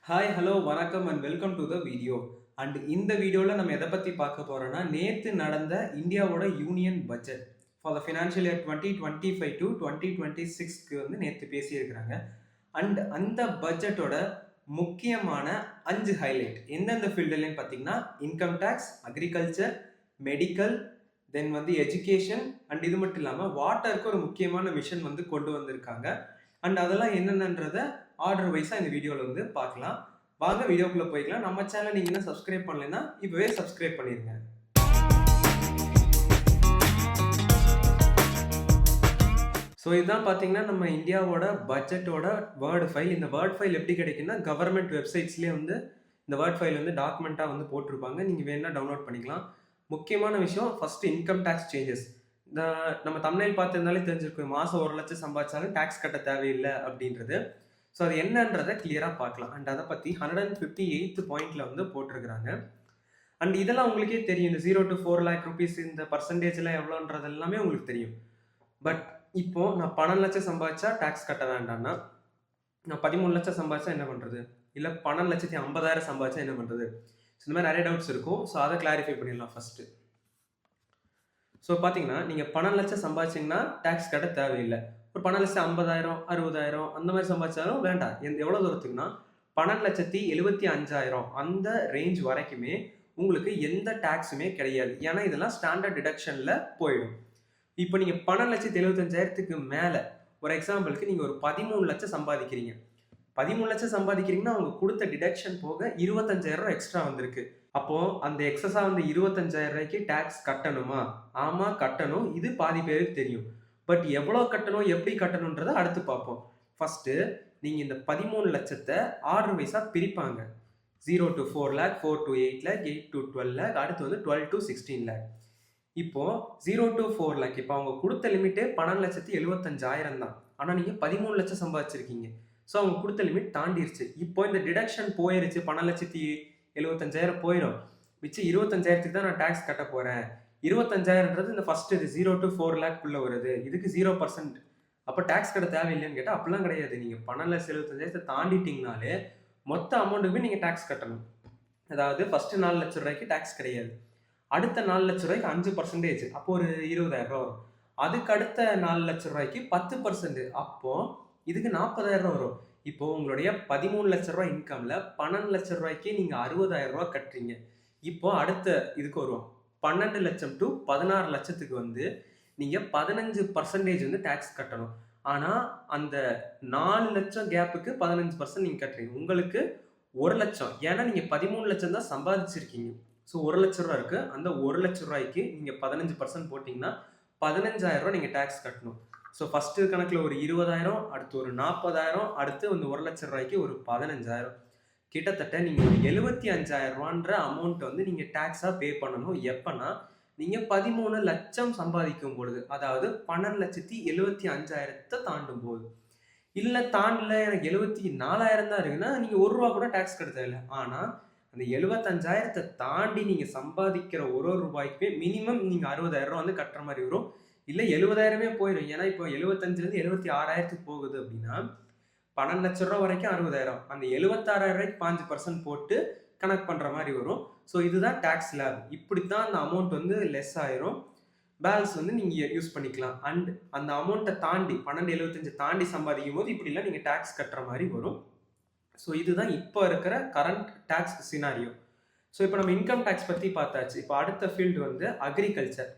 Hi hello வணக்கம் and welcome to the video. And இந்த வீடியோவில் நம்ம எதை பற்றி பார்க்க போகிறோன்னா, நேற்று நடந்த இந்தியாவோட union budget for the financial year 2025 to 2026க்கு வந்து நேற்று பேசியிருக்கிறாங்க. அண்ட் அந்த பட்ஜெட்டோட முக்கியமான 5 ஹைலைட் எந்தெந்த ஃபீல்டுலன்னு பார்த்தீங்கன்னா, இன்கம் டேக்ஸ், அக்ரிகல்ச்சர், மெடிக்கல், தென் வந்து எஜுகேஷன் அண்ட் இது மட்டும் இல்லாமல் வாட்டருக்கு ஒரு முக்கியமான விஷன் வந்து கொண்டு வந்திருக்காங்க. அண்ட் அதெல்லாம் என்னென்னன்றத ஆர்டர் வைஸாக இந்த வீடியோவில் வந்து பார்க்கலாம். வாங்க வீடியோக்குள்ளே போய்க்கலாம். நம்ம சேனல் நீங்கள் இன்னும் சப்ஸ்கிரைப் பண்ணலைன்னா இப்போவே சப்ஸ்கிரைப் பண்ணிடுங்க. ஸோ இதுதான் பார்த்தீங்கன்னா நம்ம இந்தியாவோட பட்ஜெட்டோட வேர்டு ஃபைல். இந்த வேர்ட் ஃபைல் எப்படி கிடைக்குன்னா, கவர்மெண்ட் வெப்சைட்ஸ்லேயே வந்து இந்த வேர்ட் ஃபைல் வந்து டாக்குமெண்ட்டாக வந்து போட்டிருப்பாங்க. நீங்கள் வேணா டவுன்லோட் பண்ணிக்கலாம். முக்கியமான விஷயம் ஃபர்ஸ்ட் இன்கம் டேக்ஸ் சேஞ்சஸ். இந்த நம்ம தமிழில் பார்த்துருந்தாலே தெரிஞ்சிருக்கும், மாதம் 1 லட்சம் சம்பாதிச்சாலும் டேக்ஸ் கட்ட தேவையில்லை அப்படின்றது. ஸோ அது என்னன்றதை கிளியராக பார்க்கலாம். அண்ட் அதை பற்றி 158th பாயிண்ட்ல வந்து போட்டிருக்கிறாங்க. அண்ட் இதெல்லாம் உங்களுக்கே தெரியும், இந்த 0 to 4 lakh rupees இந்த பர்சன்டேஜ்லாம் எவ்வளோன்றது எல்லாமே உங்களுக்கு தெரியும். பட் இப்போ நான் 12 லட்சம் சம்பாதிச்சா டேக்ஸ் கட்ட வேண்டாம்னா, நான் 13 லட்சம் சம்பாதிச்சா என்ன பண்ணுறது, இல்லை 12,50,000 சம்பாதிச்சா என்ன பண்ணுறது, இந்த மாதிரி நிறைய டவுட்ஸ் இருக்கும். ஸோ அதை கிளாரிஃபை பண்ணிடலாம் ஃபர்ஸ்ட்டு. ஸோ பார்த்தீங்கன்னா, நீங்கள் 12 லட்சம் சம்பாதிச்சிங்கன்னா டேக்ஸ் கட்ட தேவையில்லை. ஒரு 12,50,000 60,000 அந்த மாதிரி சம்பாதிச்சாலும் வேண்டாம். எவ்வளோ தூரத்துக்குன்னா 12,75,000 அந்த ரேஞ்ச் வரைக்குமே உங்களுக்கு எந்த டேக்ஸுமே கிடையாது. ஏன்னா இதெல்லாம் ஸ்டாண்டர்ட் டிடக்ஷனில் போயிடும். இப்போ நீங்கள் 12,75,000க்கு மேலே, ஒரு எக்ஸாம்பிளுக்கு நீங்கள் ஒரு 13 லட்சம் சம்பாதிக்கிறீங்க. 13 லட்சம் சம்பாதிக்கிறீங்கன்னா அவங்க கொடுத்த டிடக்ஷன் போக 25,000 எக்ஸ்ட்ரா வந்திருக்கு. அப்போ அந்த எக்ஸஸா வந்து 25,000 டேக்ஸ் கட்டணுமா? ஆமா கட்டணும். இது பாதி பேருக்கு தெரியும். பட் எவ்வளோ கட்டணும், எப்படி கட்டணுன்றதை அடுத்து பார்ப்போம். ஃபர்ஸ்ட்டு நீங்கள் இந்த 13 லட்சத்தை ஆர்டர் வைஸாக பிரிப்பாங்க. 0 to 4 lakh, 4 to 8 lakh, 8 to 12 lakh, அடுத்து வந்து 12 to 16 lakh. இப்போ 0 to 4 lakh, இப்போ அவங்க கொடுத்த லிமிட்டே 12,75,000 தான். ஆனால் நீங்கள் 13 லட்சம் சம்பாதிச்சிருக்கீங்க. ஸோ அவங்க கொடுத்த லிமிட் தாண்டிருச்சு. இப்போ இந்த டிடக்ஷன் போயிருச்சு, 12,75,000 போயிடும். மிச்சம் 25,000க்கு தான் நான் டேக்ஸ் கட்ட போகிறேன். 25,000ன்றது இந்த ஃபர்ஸ்ட் இது 0 to 4 lakh குள்ள வருது. இதுக்கு 0%. அப்போ டேக்ஸ் கட்ட தேவையில்லைன்னு கேட்டால் அப்படிலாம் கிடையாது. நீங்கள் 12,75,000 தாண்டிட்டீங்கனாலே மொத்த அமௌண்ட்டுக்குமே நீங்கள் டேக்ஸ் கட்டணும். அதாவது ஃபர்ஸ்ட் 4 லட்ச ரூபாய்க்கு டேக்ஸ் கிடையாது. அடுத்த 4 லட்ச ரூபாய்க்கு 5%, அப்போ ஒரு 20,000 வரும். அதுக்கு அடுத்த 4 லட்ச ரூபாய்க்கு 10%, அப்போ இதுக்கு 40,000 வரும். இப்போ உங்களுடைய 13 லட்ச ரூபாய் இன்கம்ல 12 லட்ச ரூபாய்க்கு நீங்க 60,000 ரூபாய் கட்டுறீங்க. இப்போ அடுத்த இதுக்கு வருவோம். 12 லட்சம் டு 16 லட்சத்துக்கு வந்து நீங்க 15% வந்து டேக்ஸ் கட்டணும். ஆனா அந்த 4 லட்சம் கேப்புக்கு 15% நீங்க கட்டுறீங்க. உங்களுக்கு 1 லட்சம், ஏன்னா நீங்க 13 லட்சம் தான் சம்பாதிச்சிருக்கீங்க. ஸோ 1 லட்ச ரூபா இருக்கு. அந்த 1 லட்ச ரூபாய்க்கு நீங்க 15% போட்டீங்கன்னா 15,000 ரூபாய் நீங்க டேக்ஸ் கட்டணும். ஸோ ஃபஸ்ட்டு கணக்கில் ஒரு 20,000, அடுத்து ஒரு 40,000, அடுத்து வந்து 1 லட்ச ரூபாய்க்கு ஒரு 15,000. கிட்டத்தட்ட நீங்கள் ஒரு 75,000 ரூபான்ற அமௌண்ட் வந்து நீங்கள் டேக்ஸாக பே பண்ணணும். எப்போனா நீங்கள் 13 லட்சம் சம்பாதிக்கும் பொழுது, அதாவது 12,75,000 தாண்டும் போது. இல்லை தாண்டல, எனக்கு 74,000 தான் இருக்குன்னா நீங்கள் 1 ரூபா கூட டேக்ஸ் கட்ட தேவையில்லை. ஆனால் அந்த 75,000 தாண்டி நீங்கள் சம்பாதிக்கிற ஒரு ரூபாய்க்குமே மினிமம் நீங்கள் 60,000 ரூபா வந்து கட்டுற மாதிரி வரும். இல்லை 70,000 போயிடும். ஏன்னா இப்போ 75,000 76,000 போகுது அப்படின்னா 12 லட்ச ரூபா வரைக்கும் 60,000, அந்த 76,000 5% போட்டு கனெக்ட் பண்ணுற மாதிரி வரும். ஸோ இதுதான் டேக்ஸ் லேப். இப்படி தான் அந்த அமௌண்ட் வந்து லெஸ் ஆயிரும். பேலன்ஸ் வந்து நீங்கள் யூஸ் பண்ணிக்கலாம். அண்ட் அந்த அமௌண்ட்டை தாண்டி 12,75 தாண்டி சம்பாதிக்கும் போது இப்படிலாம் நீங்கள் டேக்ஸ் கட்டுற மாதிரி வரும். ஸோ இதுதான் இப்போ இருக்கிற கரண்ட் டேக்ஸ் சினாரியோ. ஸோ இப்போ நம்ம இன்கம் டேக்ஸ் பற்றி பார்த்தாச்சு. இப்போ அடுத்த ஃபீல்டு வந்து அக்ரிகல்ச்சர்.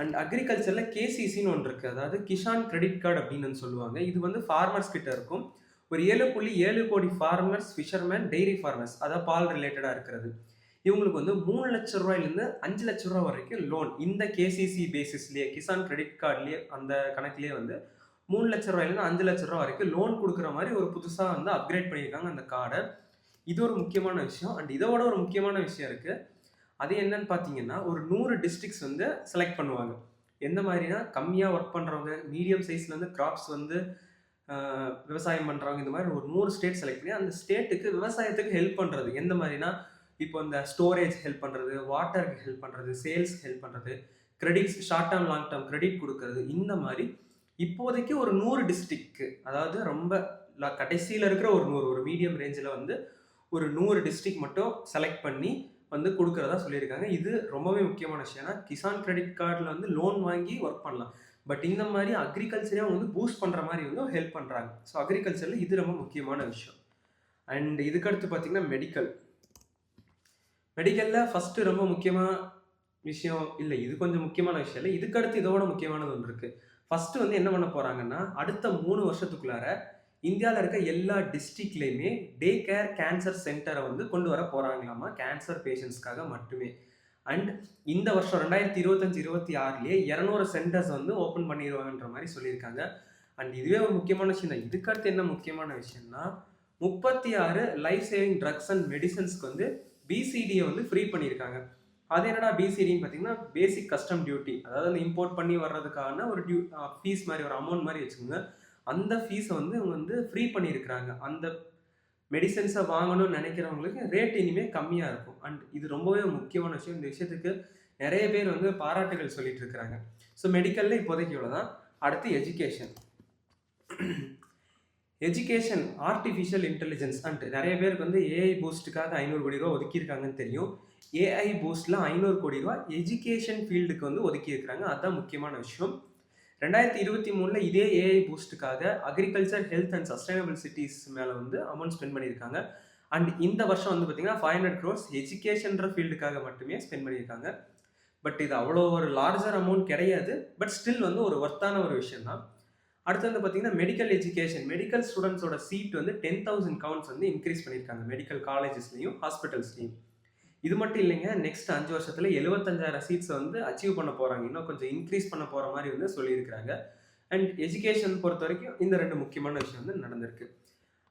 அண்ட் அக்ரிகல்ச்சரில் கேசிசின்னு ஒன்று இருக்குது, அதாவது கிஷான் கிரெடிட் கார்டு அப்படின்னு சொல்லுவாங்க. இது வந்து ஃபார்மர்ஸ் கிட்ட இருக்கும். ஒரு 7.7 கோடி ஃபார்மர்ஸ், ஃபிஷர்மேன், டெய்ரி ஃபார்மர்ஸ், அதாவது பால் ரிலேட்டடாக இருக்கிறது. இவங்களுக்கு வந்து 3 லட்ச ரூபாயிலேருந்து 5 லட்ச ரூபா வரைக்கும் லோன் இந்த கேசிசி பேசிஸ்லேயே, கிசான் கிரெடிட் கார்டுலேயே, அந்த கணக்குலேயே வந்து 3 லட்ச ரூபாயிலேருந்து 5 லட்ச ரூபா வரைக்கும் லோன் கொடுக்குற மாதிரி ஒரு புதுசாக வந்து அப்கிரேட் பண்ணியிருக்காங்க அந்த கார்டை. இது ஒரு முக்கியமான விஷயம். அண்ட் இதோட ஒரு முக்கியமான விஷயம் இருக்குது. அது என்னன்னு பார்த்தீங்கன்னா, ஒரு 100 டிஸ்ட்ரிக்ட்ஸ் வந்து செலக்ட் பண்ணுவாங்க. எந்த மாதிரினா, கம்மியாக ஒர்க் பண்ணுறவங்க, மீடியம் சைஸில் வந்து கிராப்ஸ் வந்து விவசாயம் பண்ணுறவங்க, இந்த மாதிரி ஒரு 100 ஸ்டேட் செலக்ட் பண்ணி அந்த ஸ்டேட்டுக்கு விவசாயத்துக்கு ஹெல்ப் பண்ணுறது. எந்த மாதிரினா, இப்போ இந்த ஸ்டோரேஜ் ஹெல்ப் பண்ணுறது, வாட்டருக்கு ஹெல்ப் பண்ணுறது, சேல்ஸ் ஹெல்ப் பண்ணுறது, credits short term long term credit கொடுக்கறது, இந்த மாதிரி இப்போதைக்கு ஒரு 100 டிஸ்ட்ரிக்ட்க்கு, அதாவது ரொம்ப கடைசியில் இருக்கிற ஒரு 100, ஒரு மீடியம் ரேஞ்சில் வந்து ஒரு 100 டிஸ்ட்ரிக்ட் மட்டும் செலக்ட் பண்ணி வந்து கொடுக்குறதா சொல்லியிருக்காங்க. இது ரொம்பவே முக்கியமான விஷயம். ஏன்னா கிசான் கிரெடிட் கார்டில் வந்து லோன் வாங்கி ஒர்க் பண்ணலாம். பட் இந்த மாதிரி அக்ரிகல்ச்சரே அவங்க வந்து பூஸ்ட் பண்ணுற மாதிரி வந்து ஹெல்ப் பண்ணுறாங்க. ஸோ அக்ரிகல்ச்சரில் இது ரொம்ப முக்கியமான விஷயம். அண்ட் இதுக்கடுத்து பார்த்தீங்கன்னா மெடிக்கலில் ஃபஸ்ட்டு ரொம்ப முக்கியமான விஷயம் இல்லை, இது கொஞ்சம் முக்கியமான விஷயம் இல்லை, இதுக்கடுத்து இதோட முக்கியமானது ஒன்று இருக்குது. ஃபஸ்ட்டு வந்து என்ன பண்ண போகிறாங்கன்னா, அடுத்த 3 வருஷத்துக்குள்ளார இந்தியாவில் இருக்க எல்லா டிஸ்ட்ரிக்ட்லேயுமே டே கேர் கேன்சர் சென்டரை வந்து கொண்டு வர போகிறாங்களாமா, கேன்சர் பேஷண்ட்ஸ்க்காக மட்டுமே. அண்ட் இந்த வருஷம் 2025-26லேயே 200 சென்டர்ஸ் வந்து ஓப்பன் பண்ணிடுவாங்கன்ற மாதிரி சொல்லியிருக்காங்க. அண்ட் இதுவே ஒரு முக்கியமான விஷயம் தான். இதுக்கடுத்து என்ன முக்கியமான விஷயம்னா, 36 லைஃப் சேவிங் ட்ரக்ஸ் அண்ட் மெடிசன்ஸ்க்கு வந்து பிசிடியை வந்து ஃப்ரீ பண்ணியிருக்காங்க. அது என்னடா பிசிடின்னு பார்த்தீங்கன்னா பேசிக் கஸ்டம் டியூட்டி, அதாவது அந்த இம்போர்ட் பண்ணி வர்றதுக்கான ஒரு ஃபீஸ் மாதிரி, ஒரு அமௌண்ட் மாதிரி வச்சுக்கோங்க. அந்த ஃபீஸை வந்து இவங்க வந்து ஃப்ரீ பண்ணியிருக்கிறாங்க. அந்த மெடிசன்ஸை வாங்கணும்னு நினைக்கிறவங்களுக்கு ரேட் இனிமேல் கம்மியாக இருக்கும். அண்ட் இது ரொம்பவே முக்கியமான விஷயம். இந்த விஷயத்துக்கு நிறைய பேர் வந்து பாராட்டுகள் சொல்லிட்டு இருக்கிறாங்க. ஸோ மெடிக்கலில் இப்போதைக்கு இவ்வளோதான். அடுத்து எஜுகேஷன் ஆர்டிஃபிஷியல் இன்டெலிஜென்ஸ் அண்ட் நிறைய பேருக்கு வந்து ஏஐ பூஸ்ட்டுக்காக 500 கோடி ரூபா ஒதுக்கியிருக்காங்கன்னு தெரியும். ஏஐ பூஸ்டில் 500 கோடி ரூபா எஜுகேஷன் ஃபீல்டுக்கு வந்து ஒதுக்கியிருக்கிறாங்க. அதுதான் முக்கியமான விஷயம். 2023 இதே ஏஐ பூஸ்ட்டுக்காக agriculture, health and sustainable cities மேலே வந்து அமௌண்ட் ஸ்பெண்ட் பண்ணியிருக்காங்க. அண்ட் இந்த வருஷம் வந்து பார்த்தீங்கன்னா 500 crores எஜுகேஷன்ற ஃபீல்டுக்காக மட்டுமே ஸ்பெண்ட் பண்ணியிருக்காங்க. பட் இது அவ்வளோ ஒரு லார்ஜர் அமௌண்ட் கிடையாது. பட் ஸ்டில் வந்து ஒரு ஒர்த்தான ஒரு விஷயம் தான். அடுத்து வந்து பார்த்தீங்கன்னா மெடிக்கல் எஜுகேஷன், மெடிக்கல் ஸ்டூடெண்ட்ஸோட சீட் வந்து 10,000 கவுண்ட்ஸ் வந்து இன்க்ரீஸ் பண்ணியிருக்காங்க மெடிக்கல் காலேஜஸ்லையும் ஹாஸ்பிட்டல்ஸ்லையும். இது மட்டும் இல்லைங்க, நெக்ஸ்ட் 5 வருஷத்துல 75,000 சீட்ஸை வந்து அச்சீவ் பண்ண போகிறாங்க. இன்னும் கொஞ்சம் இன்க்ரீஸ் பண்ண போகிற மாதிரி வந்து சொல்லியிருக்கிறாங்க. அண்ட் எஜுகேஷன் பொறுத்த வரைக்கும் இந்த 2 முக்கியமான விஷயம் வந்து நடந்திருக்கு.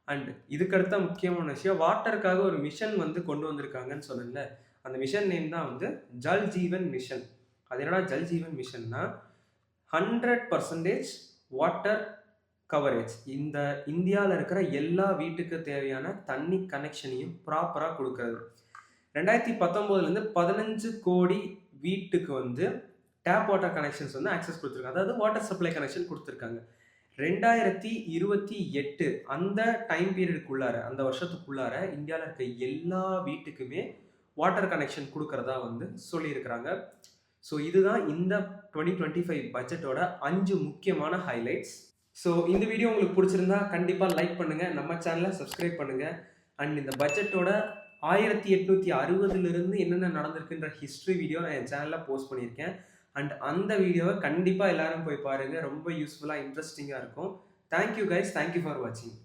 அண்ட் இதுக்கடுத்த முக்கியமான விஷயம், வாட்டருக்காக ஒரு மிஷன் வந்து கொண்டு வந்திருக்காங்கன்னு சொன்னேன்ல, அந்த மிஷன் நேம் தான் வந்து ஜல் ஜீவன் மிஷன். அது என்னடா ஜல் ஜீவன் மிஷன்னா, 100% வாட்டர் கவரேஜ். இந்த இந்தியாவில் இருக்கிற எல்லா வீட்டுக்கு தேவையான தண்ணி கனெக்ஷனையும் ப்ராப்பராக கொடுக்கறது. 2019 15 கோடி வீட்டுக்கு வந்து டேப் வாட்டர் கனெக்ஷன்ஸ் வந்து ஆக்சஸ் கொடுத்துருக்காங்க, அதாவது வாட்டர் சப்ளை கனெக்ஷன் கொடுத்துருக்காங்க. 2028 அந்த டைம் பீரியடுக்குள்ளார, அந்த வருஷத்துக்குள்ளார இந்தியாவில் இருக்க எல்லா வீட்டுக்குமே வாட்டர் கனெக்ஷன் கொடுக்கறதா வந்து சொல்லியிருக்கிறாங்க. ஸோ இதுதான் இந்த 2025 பட்ஜெட்டோட 5 முக்கியமான ஹைலைட்ஸ். ஸோ இந்த வீடியோ உங்களுக்கு பிடிச்சிருந்தா கண்டிப்பாக லைக் பண்ணுங்கள், நம்ம சேனலை சப்ஸ்கிரைப் பண்ணுங்கள். அண்ட் இந்த பட்ஜெட்டோட 1860 என்னென்ன நடந்திருக்குன்ற ஹிஸ்ட்ரி வீடியோ நான் என் சேனலில் போஸ்ட் பண்ணியிருக்கேன். அண்ட் அந்த வீடியோவை கண்டிப்பாக எல்லாரும் போய் பாருங்கள், ரொம்ப யூஸ்ஃபுல்லாக இன்ட்ரெஸ்டிங்காக இருக்கும். தேங்க்யூ கைஸ், தேங்க்யூ ஃபார் வாட்சிங்.